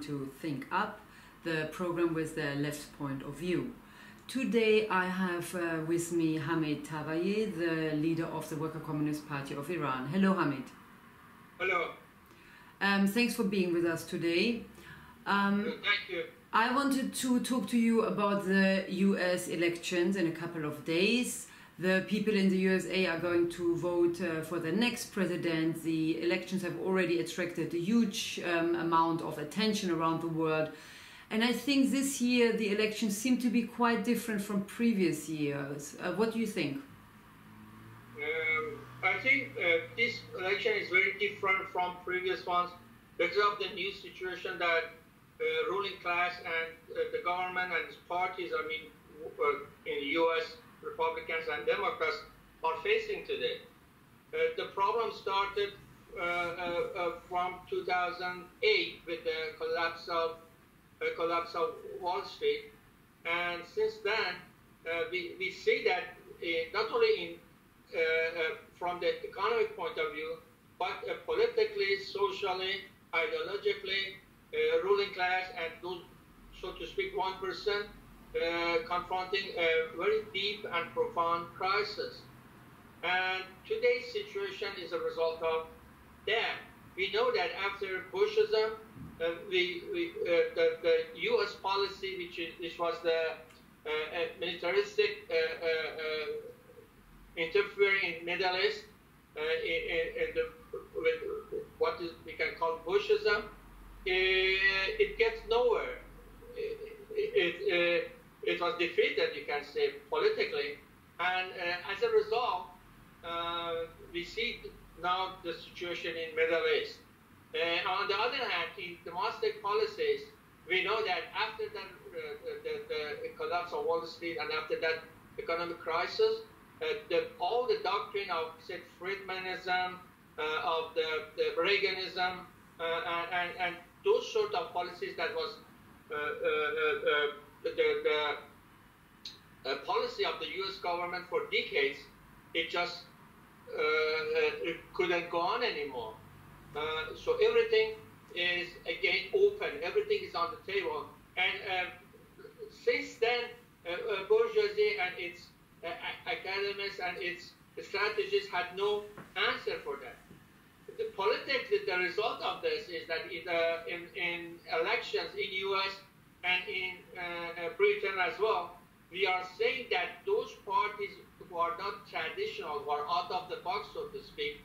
to Think Up, the program with the left point of view. Today I have with me Hamid Taqvaee, the leader of the Worker Communist Party of Iran. Hello, Hamid. Hello. Thanks for being with us today. Thank you. I wanted to talk to you about the US elections in a couple of days. The people in the USA are going to vote for the next president. The elections have already attracted a huge amount of attention around the world. And I think this year the elections seem to be quite different from previous years. What do you think? I think this election is very different from previous ones because of the new situation that ruling class and the government and its parties, in the US, Republicans and Democrats are facing today. The problem started from 2008 with the collapse of Wall Street, and since then we see that not only from the economic point of view, but politically, socially, ideologically, ruling class and those, so to speak, 1%. Confronting a very deep and profound crisis. And today's situation is a result of that. We know that after Bushism, the U.S. policy, which was the militaristic interfering in Middle East, with what we can call Bushism, it gets nowhere. It was defeated, you can say, politically, and as a result, we see now the situation in Middle East. On the other hand, in domestic policies, we know that after the collapse of Wall Street and after that economic crisis, all the doctrine of, say, Friedmanism, of the Reaganism, and those sort of policies that was the policy of the U.S. government for decades, it just it couldn't go on anymore. So everything is again open, everything is on the table. And since then, bourgeoisie and its academics and its strategists had no answer for that. Politically, the result of this is that in elections in U.S. and in Britain as well, we are saying that those parties who are not traditional, who are out of the box, so to speak,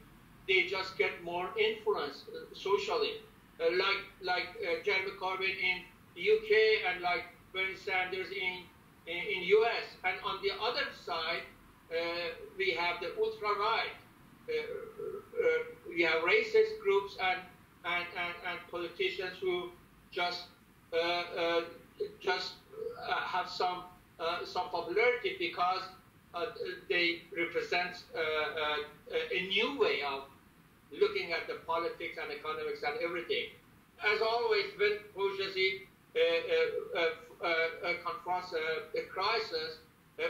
they just get more influence socially, like Jeremy Corbyn in UK and like Bernie Sanders in US. And on the other side, we have the ultra-right. We have racist groups and politicians who just have some popularity because they represent a new way of looking at the politics and economics and everything. As always, when bourgeoisie confronts a crisis,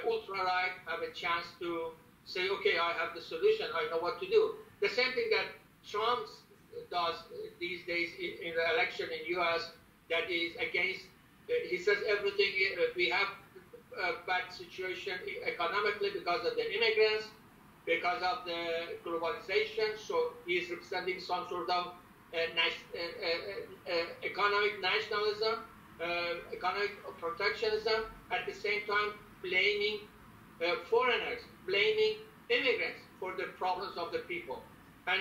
ultra-right have a chance to say, okay, I have the solution, I know what to do. The same thing that Trump does these days in the election in U.S., that is against, he says everything, we have a bad situation economically because of the immigrants, because of the globalization, so he's representing some sort of economic nationalism, economic protectionism, at the same time blaming foreigners, blaming immigrants for the problems of the people. And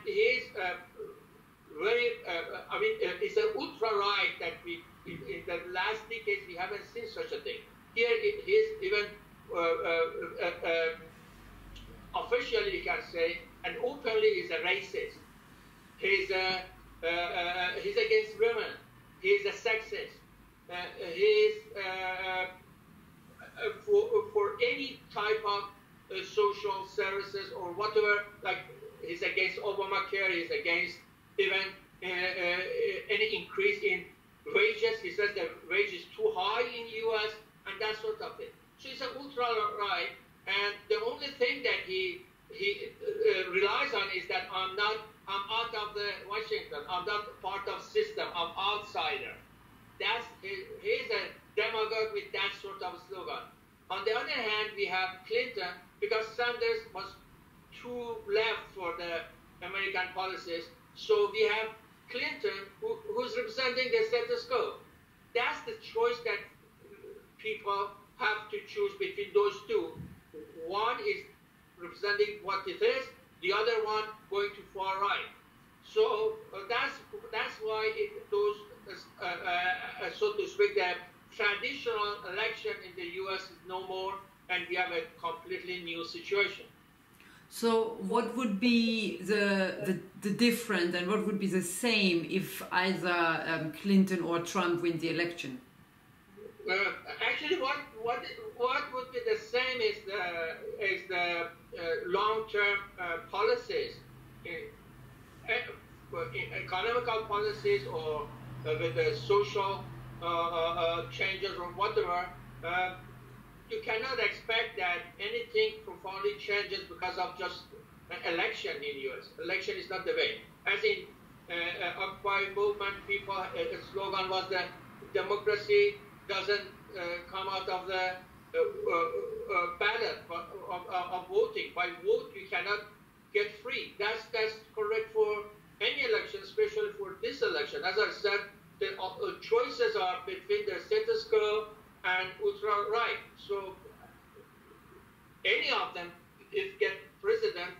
he's very, it's an ultra-right that in the last decades, we haven't seen such a thing. Here, he's even officially, you can say, and openly, he's a racist. He's against women. He's a sexist. He's for any type of social services or whatever, like he's against Obamacare, he's against even any increase in wages. He says the wage is too high in U.S. and that sort of thing. So he's an ultra-right, and the only thing that he relies on is that I'm I'm out of the Washington. I'm not part of system. I'm outsider. He's a demagogue with that sort of slogan. On the other hand, we have Clinton, because Sanders was too left for the American policies. So we have Clinton, who's representing the status quo. That's the choice that people have to choose between those two. One is representing what it is, the other one going to far right. So that's why those, so to speak, the traditional election in the U.S. is no more, and we have a completely new situation. So what would be the difference, and what would be the same if either Clinton or Trump win the election? Actually, what would be the same is the long-term policies, economical policies, or with the social changes or whatever. You cannot expect that anything profoundly changes because of just an election in U.S. Election is not the way. As in Occupy movement, people, the slogan was that democracy doesn't come out of the ballot of voting. By vote, you cannot get free. That's correct for any election, especially for this election. As I said, the choices are between the status quo and ultra-right. So any of them, if get president,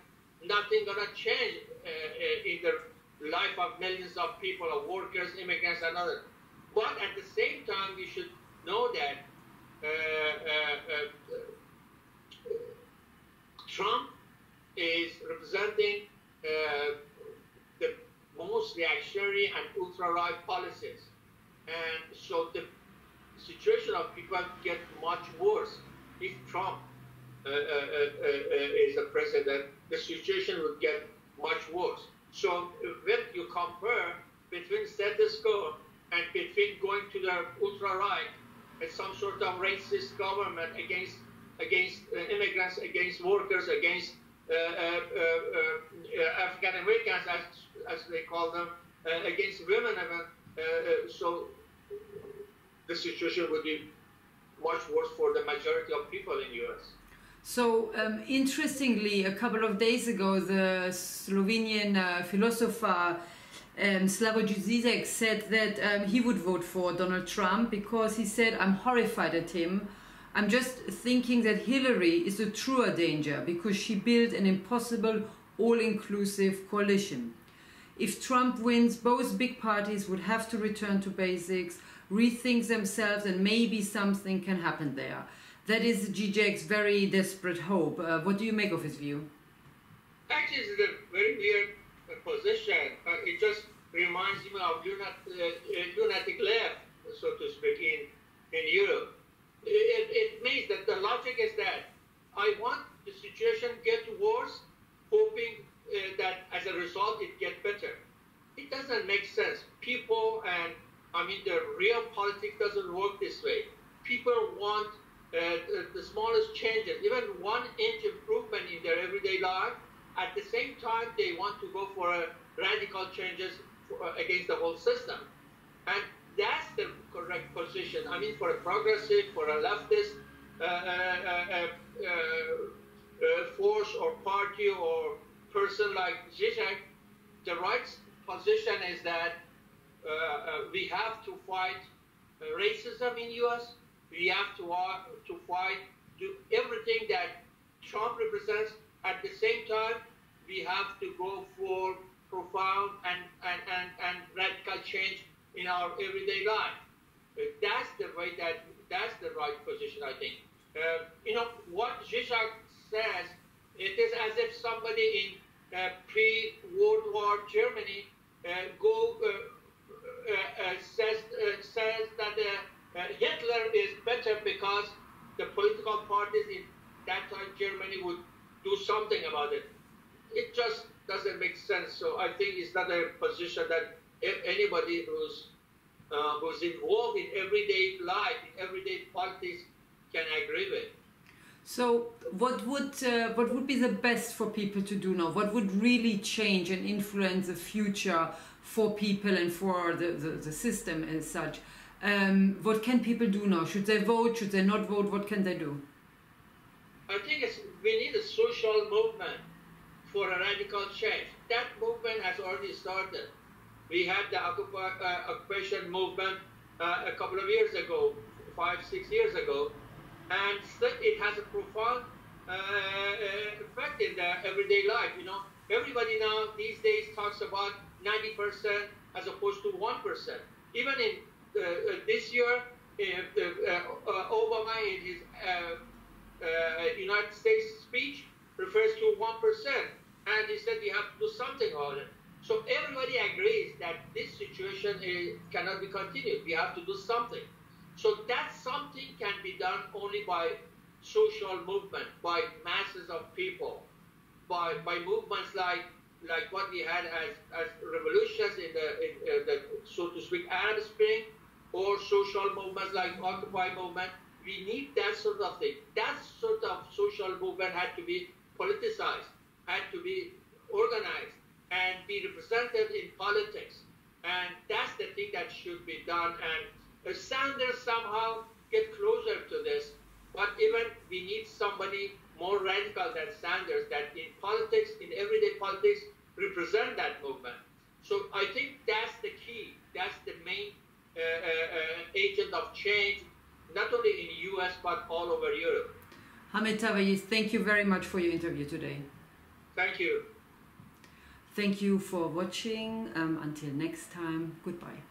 nothing gonna change in the life of millions of people, of workers, immigrants, and others. But at the same time, we should know that Trump is representing the most reactionary and ultra-right policies. And so the situation of people get much worse. If Trump is a president, the situation would get much worse. So when you compare between status quo and between going to the ultra-right and some sort of racist government against immigrants, against workers, against African Americans, as they call them, against women, so the situation would be much worse for the majority of people in the U.S. So, interestingly, a couple of days ago, the Slovenian philosopher Slavoj Žižek said that he would vote for Donald Trump because he said, I'm horrified at him. I'm just thinking that Hillary is a truer danger because she built an impossible all-inclusive coalition. If Trump wins, both big parties would have to return to basics, rethink themselves, and maybe something can happen there. That is Žižek's very desperate hope. What do you make of his view? Actually, it's a very weird position. It just reminds me of lunatic left, so to speak, in Europe. It means that the logic is that I want the situation get worse, hoping that as a result it get better. It doesn't make sense. People, and I mean the real politics doesn't work this way. People want the smallest changes, even 1 inch improvement in their everyday life. At the same time, they want to go for radical changes against the whole system. And that's the correct position. I mean, for a progressive, for a leftist force or party or person like Žižek, the right position is that we have to fight racism in U.S. We have to fight, do everything that Trump represents. At the same time, we have to go for profound and radical change in our everyday life. That's the way that's the right position, I think. What Žižek says, it is as if somebody in pre-World War Germany says that Hitler is better because the political parties in that time Germany would do something about it. It just doesn't make sense. So I think it's not a position that anybody who's involved in everyday life, in everyday politics, can agree with. So what would be the best for people to do now? What would really change and influence the future for people and for the system as such? What can people do now? Should they vote? Should they not vote? What can they do? I think we need a social movement for a radical change. That movement has already started. We had the occupation movement a couple of years ago, 5-6 years ago, and it has a profound effect in their everyday life. You know, everybody now these days talks about 90% as opposed to 1%. Even in this year, Obama in his United States speech refers to 1%, and he said we have to do something on it. So everybody agrees that this situation cannot be continued. We have to do something. So that something can be done only by social movement, by masses of people, by movements like what we had as revolutions in the so to speak Arab Spring, or social movements like Occupy movement. We need that sort of thing. That sort of social movement had to be politicized, had to be organized, and be represented in politics. And that's the thing that should be done. And Sanders somehow get closer to this, but even we need somebody more radical than Sanders that in politics, in everyday politics, represent that movement. So I think that's the key. That's the main agent of change, not only in the US, but all over Europe. Hamid Taqvaee, thank you very much for your interview today. Thank you. Thank you for watching. Until next time, goodbye.